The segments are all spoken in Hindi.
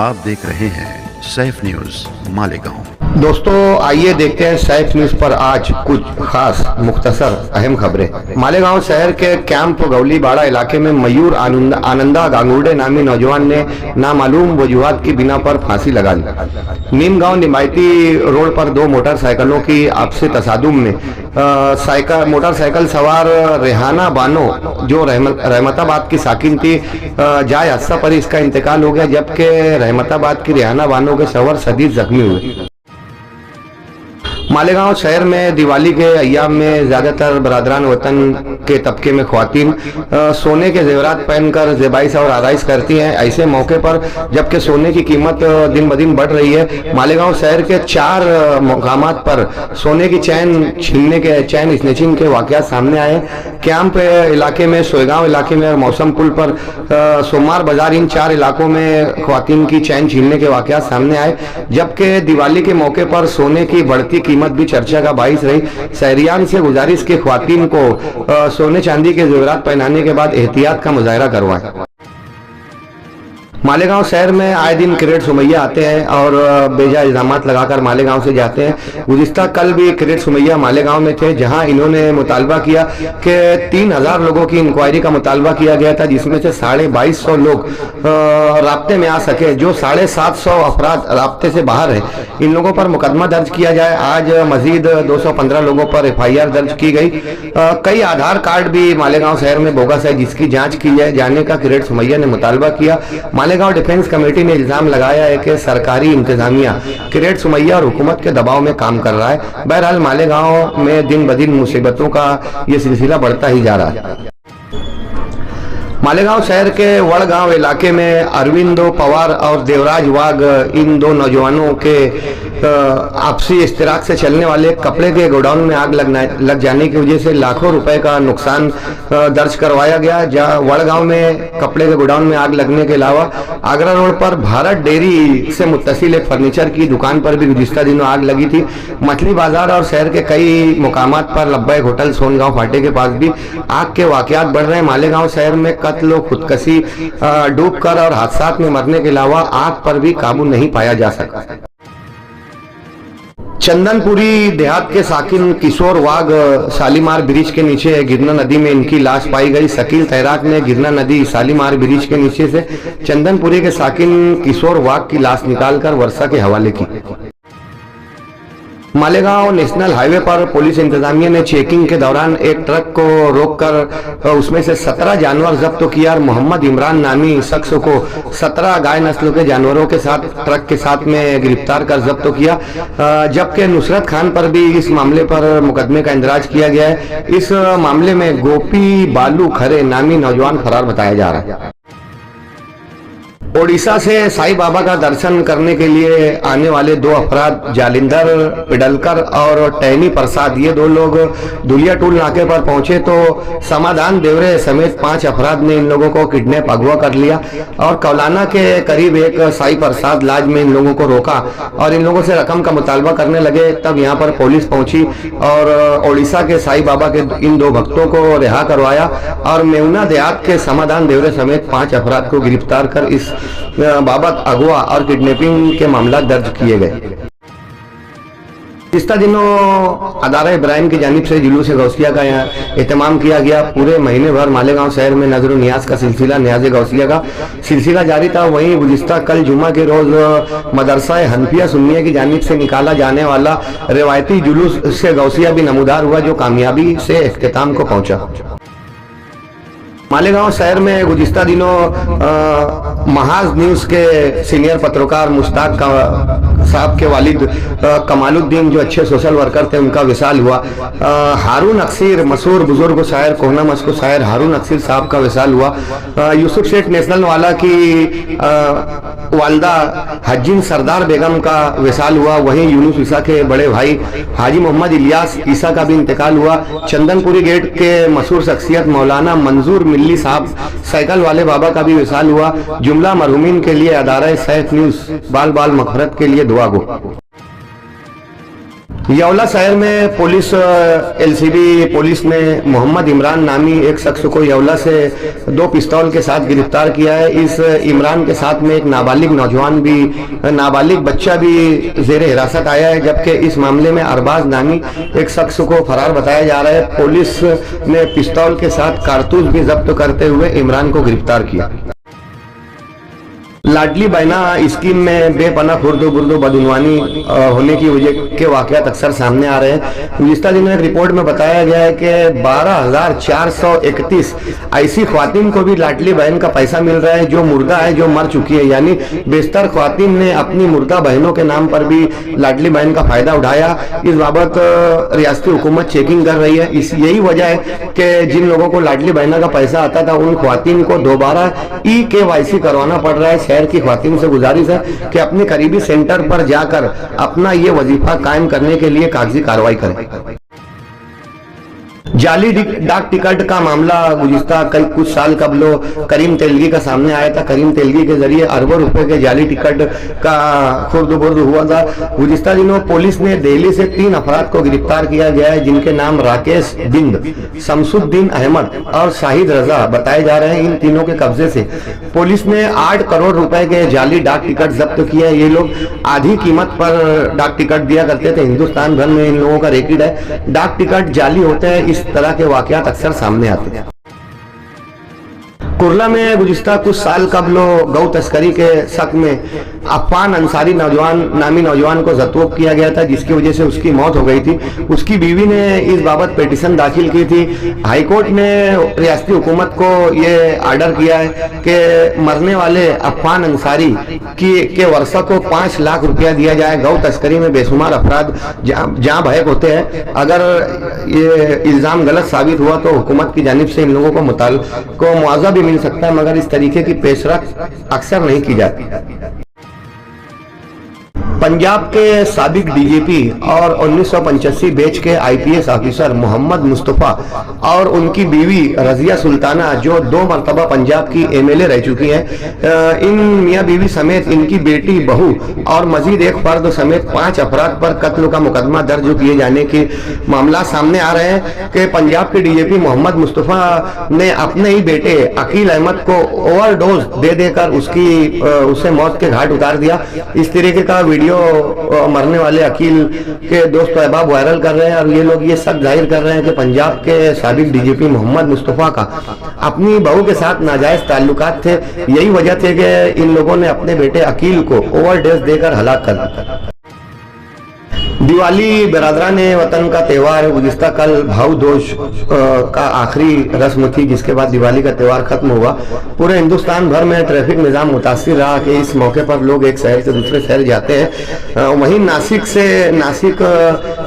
आप देख रहे हैं सैफ न्यूज मालेगांव। दोस्तों आइए देखते हैं सैफ न्यूज पर आज कुछ खास मुख्तसर अहम खबरें। मालेगांव शहर के कैंप गौलीबाड़ा इलाके में मयूर आनंदा गांगुर्डे नामी नौजवान ने नामालूम वजूहात की बिना पर फांसी लगा ली। नीमगांव निमायती रोड पर दो मोटरसाइकिलों की आपसी तसादुम में मोटरसाइकिल सवार रेहाना बानो जो रहमताबाद की साकिन थी, जाए हादसा पर इसका इंतकाल हो गया, जबकि रहमताबाद की रेहाना बानो के सवार शदीद जख्मी हुए। मालेगांव शहर में दिवाली के अय्याम में ज्यादातर बरादरान वतन के तबके में ख्वातीन सोने के जेवरात पहनकर ज़ेबाइश और आराइश करती हैं। ऐसे मौके पर जबकि सोने की कीमत दिन ब दिन बढ़ रही है, मालेगांव शहर के 4 मकामात पर सोने की चैन स्नेचिंग के वाकयात सामने आए। कैंप इलाके में, सोयगांव इलाके में और मौसम पुल पर सोमवार बाजार, इन 4 इलाकों में ख्वातीन की चैन छीनने के वाकयात सामने आए, जबकि दिवाली के मौके पर सोने की बढ़ती कीमत भी चर्चा का बाइस रही। शहरियान से गुजारिश की ख्वातीन को सोने चांदी के जेवरात पहनाने के बाद एहतियात का मुजाहरा करवाएं। मालेगांव शहर में आए दिन क्रेट सुमैया आते हैं और बेजा इल्जामात लगाकर मालेगांव से जाते हैं। गुज़िश्ता कल भी क्रेट सुमैया मालेगांव में थे, जहां इन्होंने मुतालबा किया कि 3000 लोगों की इंक्वायरी का मुतालबा किया गया था, जिसमें से 2250 लोग राब्ते में आ सके। जो 750 अफराद राब्ते से बाहर है, इन लोगों पर मुकदमा दर्ज किया जाए। आज मजीद 215 लोगों पर FIR दर्ज की गई। कई आधार कार्ड भी मालेगांव शहर में बोगस है, जिसकी जाँच की जाने का क्रेट सुमैया ने मुतालबा किया। मालेगांव डिफेंस कमेटी ने इल्जाम लगाया है कि सरकारी इंतजामिया क्रेट सुमैया और हुकूमत के दबाव में काम कर रहा है। बहरहाल मालेगांव में दिन ब दिन मुसीबतों का ये सिलसिला बढ़ता ही जा रहा है। मालेगांव शहर के वड़गांव इलाके में अरविंदो पवार और देवराज वाघ, इन दो नौजवानों के आपसी इश्तराक से चलने वाले कपड़े के गोडाउन में आग लग जाने की वजह से लाखों रुपए का नुकसान दर्ज करवाया गया। जहां वड़गांव में कपड़े के गोडाउन में आग लगने के अलावा आगरा रोड पर भारत डेयरी से मुत्तसिल एक फर्नीचर की दुकान पर भी गुज़िश्ता दिनों आग लगी थी। मछली बाजार और शहर के कई मुकामात पर लब्बैक होटल सोनगांव फाटे के पास भी आग के वाकयात बढ़ रहे हैं। मालेगांव शहर में कत्ल, खुदकशी, डूबकर और हादसात में मरने के अलावा आग पर भी काबू नहीं पाया जा सका। चंदनपुरी देहात के साकिन किशोर वाघ शालीमार ब्रिज के नीचे गिरना नदी में इनकी लाश पाई गई। शकील तैराक ने गिरना नदी शालीमार ब्रिज के नीचे से चंदनपुरी के साकिन किशोर वाघ की लाश निकालकर वर्षा के हवाले की। मालेगांव नेशनल हाईवे पर पुलिस इंतजामिया ने चेकिंग के दौरान एक ट्रक को रोककर उसमें से 17 जानवर जब्त किया और मोहम्मद इमरान नामी शख्स को 17 गाय नस्लों के जानवरों के साथ ट्रक के साथ में गिरफ्तार कर जब्त किया, जबकि नुसरत खान पर भी इस मामले पर मुकदमे का इंदराज किया गया है। इस मामले में गोपी बालू खरे नामी नौजवान फरार बताया जा रहा है। ओडिशा से साईं बाबा का दर्शन करने के लिए आने वाले 2 अफराद जालिंदर पिडलकर और टहनी प्रसाद, ये 2 लोग दुलिया टूल नाके पर पहुंचे तो समाधान देवरे समेत 5 अफराद ने इन लोगों को किडनैप अगवा कर लिया और कौलाना के करीब एक साईं प्रसाद लाज में इन लोगों को रोका और इन लोगों से रकम का मुतालबा करने लगे। तब यहाँ पर पुलिस पहुंची और ओडिशा के साईं बाबा के इन 2 भक्तों को रिहा करवाया और मेवना देहात के समाधान देवरे समेत 5 अफराद को गिरफ्तार कर इस बाबत अगवा और किडनैपिंग के मामला दर्ज किए गए। पिछले दिनों अदारा इब्राहिम की जानिब से जुलूस गौसिया का एहतमाम किया गया। पूरे महीने भर मालेगांव शहर में नजर नियाज का सिलसिला, न्याज गौसिया का सिलसिला जारी था। वहीं गुज़िश्ता कल जुमा के रोज मदरसा हनफिया सुन्निया की जानिब से निकाला जाने वाला रिवायती जुलूस से गौसिया भी नमूदार हुआ, जो कामयाबी से इख्तिताम को पहुंचा। मालेगांव शहर में गुज़िश्ता दिनों महाज न्यूज के सीनियर पत्रकार मुश्ताक साहब के वालिद कमालुद्दीन, जो अच्छे सोशल वर्कर थे, उनका विसाल हुआ। हारून अक्सीर, मशहूर बुजुर्ग शायर, कोहना मस्को शायर हारून अक्सीर साहब का विसाल हुआ। यूसुफ शेख नेशनल वाला की वालदा हजीन सरदार बेगम का विसाल हुआ। वहीं यूनुस ईसा के बड़े भाई हाजी मोहम्मद इलियास ईसा का भी इंतकाल हुआ। चंदनपुरी गेट के मशहूर शख्सियत मौलाना मंजूर मिल्ली साहब साइकिल वाले बाबा का भी विसाल हुआ। जुमला मरहूमीन के लिए अदारा सैफ न्यूज बाल बाल मग़फ़िरत के लिए दुआ गो। यवला शहर में पुलिस एलसीबी पुलिस ने मोहम्मद इमरान नामी एक शख्स को यवला से 2 पिस्तौल के साथ गिरफ्तार किया है। इस इमरान के साथ में एक नाबालिग बच्चा भी जेर हिरासत आया है, जबकि इस मामले में अरबाज नामी एक शख्स को फरार बताया जा रहा है। पुलिस ने पिस्तौल के साथ कारतूस भी जब्त करते हुए इमरान को गिरफ्तार किया। लाडली बहना स्कीम में बेपना खुर्दो बुर्दो बदउनवानी होने की वजह के वाकयात अक्सर सामने आ रहे हैं। गुज़िश्ता दिनों एक रिपोर्ट में बताया गया है कि 12,431 ऐसी ख्वातीन को भी लाडली बहन का पैसा मिल रहा है जो मुर्दा है, जो मर चुकी है। यानी बेशतर ख्वातीन ने अपनी मुर्दा बहनों के नाम पर भी लाडली बहन का फायदा उठाया। इस बाबत रियासती हुकूमत चेकिंग कर रही है। यही वजह है कि जिन लोगों को लाडली बहना का पैसा आता था उन ख्वातीन को दोबारा KYC करवाना पड़ रहा है। शहर की ख्वातीन से गुजारिश है कि अपने करीबी सेंटर पर जाकर अपना ये वजीफा कायम करने के लिए कागजी कार्रवाई करें। जाली डाक टिकट का मामला गुज़िश्ता कुछ साल कबल करीम तेलगी का सामने आया था। करीम तेलगी के जरिए अरबों रुपए के जाली टिकट का खुर्द-बुर्द हुआ था। गुज़िश्ता दिनों पुलिस ने दिल्ली से 3 अफराद को गिरफ्तार किया गया है, जिनके नाम राकेश बिंद, शमसुद्दीन अहमद और शाहिद रजा बताए जा रहे हैं। इन तीनों के कब्जे से पुलिस ने 8 करोड़ रुपए के जाली डाक टिकट जब्त किए हैं। ये लोग आधी कीमत पर डाक टिकट दिया करते थे। हिंदुस्तान भर में इन लोगों का रेकेड है। डाक टिकट जाली होते हैं, इस तरह के वाकयात अक्सर सामने आते हैं। कुर्ला में गुज़िश्ता कुछ साल कबल गौ तस्करी के शक में अफान अंसारी नामी नौजवान को ज़ब्त किया गया था, जिसकी वजह से उसकी मौत हो गई थी। उसकी बीवी ने इस बाबत पिटीशन दाखिल की थी। हाईकोर्ट ने रियासती हुकूमत को ये आर्डर किया है कि मरने वाले अफान अंसारी के वर्षा को 5 लाख रुपया दिया जाए। गौ तस्करी में बेशुमार अफराद जहाँ बहक होते हैं। अगर ये इल्ज़ाम गलत साबित हुआ तो हुकूमत की जानिब से इन लोगों को मुआवजा भी मिल सकता है, मगर इस तरीके की पेशरफ्त अक्सर नहीं की जाती। पंजाब के साबिक डीजीपी और 1985 बैच के IPS ऑफिसर मोहम्मद मुस्तफ़ा और उनकी बीवी रजिया सुल्ताना, जो 2 मरतबा पंजाब की MLA रह चुकी हैं, इन मियाँ बीवी समेत इनकी बेटी, बहू और मजीद एक फर्द समेत 5 अफराद पर कत्ल का मुकदमा दर्ज किए जाने के मामला सामने आ रहे हैं कि पंजाब के DGP मोहम्मद मुस्तफ़ा ने अपने ही बेटे अकील अहमद को ओवरडोज दे देकर उसे मौत के घाट उतार दिया। इस तरीके का वीडियो मरने वाले अकील के दोस्त अहबाब वायरल कर रहे हैं और ये लोग ये शक जाहिर कर रहे हैं कि पंजाब के साबिक DGP मोहम्मद मुस्तफ़ा का अपनी बहू के साथ नाजायज ताल्लुकात थे। यही वजह थे कि इन लोगों ने अपने बेटे अकील को ओवरडोज देकर हलाक कर दिया। दिवाली बिरादरान वतन का त्यौहार गुज़िश्ता कल भाऊ दोष का आखिरी रस्म थी, जिसके बाद दिवाली का त्यौहार खत्म हुआ। पूरे हिंदुस्तान भर में ट्रैफिक निज़ाम मुतासिर रहा कि इस मौके पर लोग एक शहर से दूसरे शहर जाते हैं। वहीं नासिक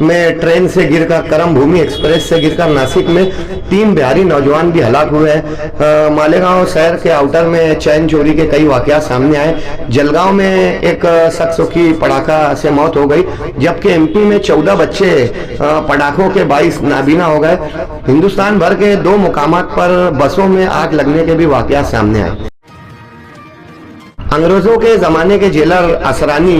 में ट्रेन से गिरकर, करम भूमि एक्सप्रेस से गिरकर नासिक में 3 बिहारी नौजवान भी हलाक हुए हैं। मालेगांव शहर के आउटर में चैन चोरी के कई वाकयात सामने आए। जलगांव में एक शख्स की पटाखा से मौत हो गई, जबकि MP में 14 बच्चे पटाखों के 22 नाबीना हो गए। हिंदुस्तान भर के 2 मुकामात पर बसों में आग लगने के भी वाकयात सामने आए। अंग्रेजों के जमाने के जेलर असरानी,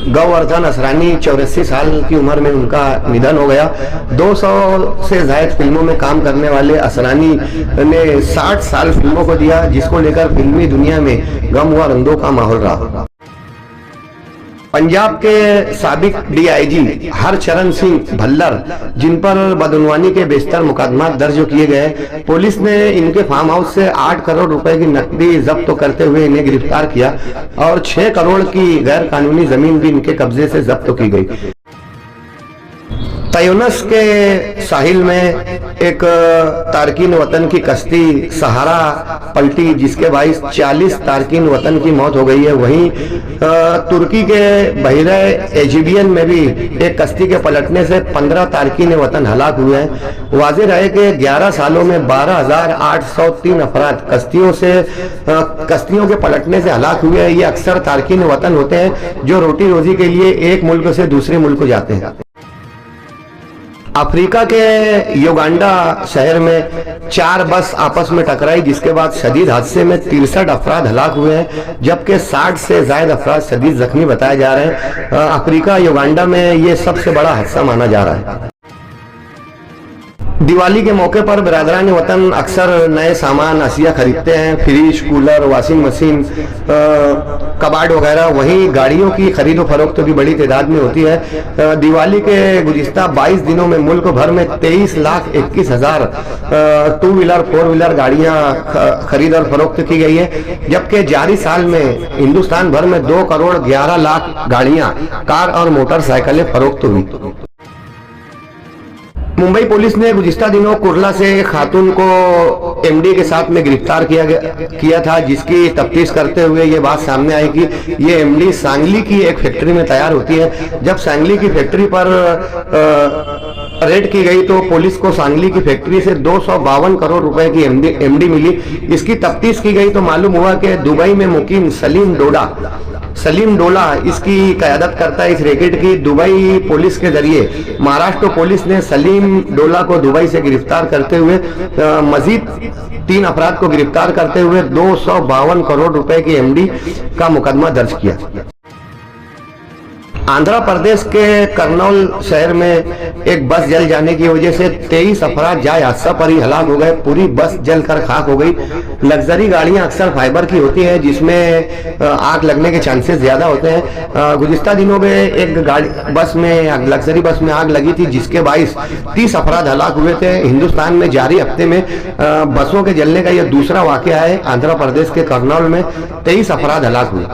गौवर्धन असरानी, 84 साल की उम्र में उनका निधन हो गया। 200 से ज्यादा फिल्मों में काम करने वाले असरानी ने 60 साल फिल्मों को दिया, जिसको लेकर फिल्मी दुनिया में गम व रंदों का माहौल रहा। पंजाब के साबिक DIG हरचरण सिंह भल्लर, जिन पर बदउनवानी के बेशतर मुकदमा दर्ज किए गए, पुलिस ने इनके फार्म हाउस से 8 करोड़ रुपए की नकदी जब्त करते हुए इन्हें गिरफ्तार किया और 6 करोड़ की गैर कानूनी जमीन भी इनके कब्जे से जब्त की गई। तयूनस के साहिल में एक तारकीन वतन की कश्ती सहारा पलटी, जिसके बाइस 40 तारकीन वतन की मौत हो गई है। वहीं तुर्की के बहिरे एजिबियन में भी एक कश्ती के पलटने से 15 तारकीन वतन हलाक हुए हैं। वाज़ेह रहे कि 11 सालों में 12,803 अफराद कश्तियों के पलटने से हलाक हुए हैं। ये अक्सर तारकीन वतन होते हैं जो रोटी रोजी के लिए एक मुल्क से दूसरे मुल्क जाते हैं। अफ्रीका के युगांडा शहर में 4 बस आपस में टकराई, जिसके बाद शदीद हादसे में 63 अफराद हलाक हुए हैं, जबकि 60 से ज्यादा अफराद शदीद जख्मी बताए जा रहे हैं। अफ्रीका युगांडा में ये सबसे बड़ा हादसा माना जा रहा है। दिवाली के मौके पर बिरादरान वतन अक्सर नए सामान अशिया खरीदते हैं, फ्रिज, कूलर, वॉशिंग मशीन, कबाड़ वगैरह। वहीं गाड़ियों की खरीदो फरोख्त भी बड़ी तादाद में होती है। दिवाली के गुज़िश्ता 22 दिनों में मुल्क भर में 23,21,000 टू व्हीलर 4 व्हीलर गाड़ियां खरीद और फरोख्त की गई है, जबकि जारी साल में हिंदुस्तान भर में 2 करोड़ 11 लाख गाड़ियां, कार और मोटरसाइकिलें फरोख्त हुई। मुंबई पुलिस ने गुज़िश्ता दिनों कुर्ला से एक खातून को एमडी के साथ में गिरफ्तार किया था, जिसकी तफ्तीश करते हुए ये बात सामने आई कि ये एमडी सांगली की एक फैक्ट्री में तैयार होती है। जब सांगली की फैक्ट्री पर रेड की गई तो पुलिस को सांगली की फैक्ट्री से 252 करोड़ रुपए की एमडी मिली। इसकी तफ्तीश की गई तो मालूम हुआ कि दुबई में मुकीम सलीम डोला इसकी क़यादत करता है। इस रैकेट की दुबई पुलिस के जरिए महाराष्ट्र पुलिस ने सलीम डोला को दुबई से गिरफ्तार करते हुए मजीद 3 अफराद को गिरफ्तार करते हुए 252 करोड़ रुपए की एमडी का मुकदमा दर्ज किया। आंध्र प्रदेश के कर्नूल शहर में एक बस जल जाने की वजह से 23 अफराद जाए हादसा पर ही हलाक हो गए। पूरी बस जल कर खाक हो गई। लग्जरी गाड़ियां अक्सर फाइबर की होती हैं, जिसमें आग लगने के चांसेस ज्यादा होते हैं। गुज़िश्ता दिनों में एक लग्जरी बस में आग लगी थी, जिसके बाइस 30 अफराद हलाक हुए थे। हिंदुस्तान में जारी हफ्ते में बसों के जलने का यह दूसरा वाकया है। आंध्र प्रदेश के कर्नूल में 23 अफराद हलाक हुए।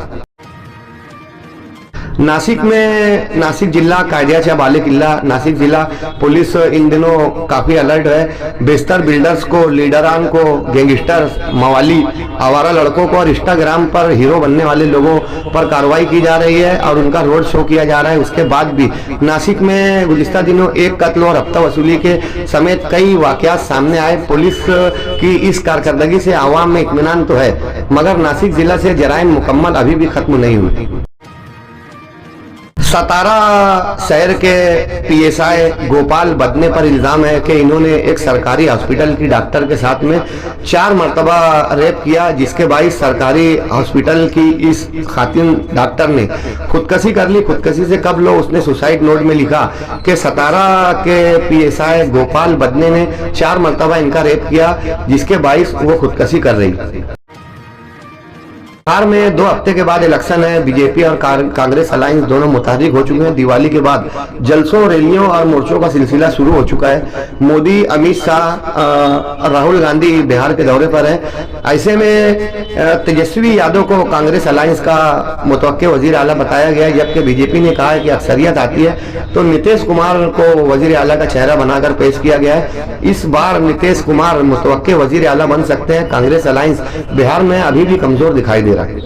नासिक जिला कायद्याच्या बालेकिल्ला। नासिक जिला पुलिस इन दिनों काफी अलर्ट है। बेस्तर बिल्डर्स को, लीडरान को, गैंगस्टर्स, मवाली, आवारा लड़कों को और इंस्टाग्राम पर हीरो बनने वाले लोगों पर कार्रवाई की जा रही है और उनका रोड शो किया जा रहा है। उसके बाद भी नासिक में गुज़िश्ता दिनों एक कत्ल और हफ्ता वसूली के समेत कई वाकयात सामने आए। पुलिस की इस कारकर्दगी से आवाम में इत्मीनान तो है, मगर नासिक जिला से जराइम मुकम्मल अभी भी खत्म नहीं हुई। सतारा शहर के पीएसआई गोपाल बदने पर इल्जाम है कि इन्होंने एक सरकारी हॉस्पिटल की डॉक्टर के साथ में 4 मरतबा रेप किया, जिसके बाइस सरकारी हॉस्पिटल की इस खातिन डॉक्टर ने खुदकशी कर ली। खुदकशी से कब लो उसने सुसाइड नोट में लिखा कि सतारा के पीएसआई गोपाल बदने ने 4 मरतबा इनका रेप किया, जिसके बाइस वो खुदकशी कर रही। बिहार में 2 हफ्ते के बाद इलेक्शन है। बीजेपी और कांग्रेस अलायंस दोनों मुतहरिक हो चुके हैं। दिवाली के बाद जलसों, रैलियों और मोर्चों का सिलसिला शुरू हो चुका है। मोदी, अमित शाह, राहुल गांधी बिहार के दौरे पर है। ऐसे में तेजस्वी यादव को कांग्रेस अलायंस का मुतवक्किल वजीर आला बताया गया, जबकि बीजेपी ने कहा है कि अक्सरियत आती है तो नीतीश कुमार को वजीर आला का चेहरा बनाकर पेश किया गया है। इस बार नीतीश कुमार मुतवक्किल वजीर आला बन सकते हैं। कांग्रेस अलायंस बिहार में अभी भी कमजोर दिखाई दे रहा है।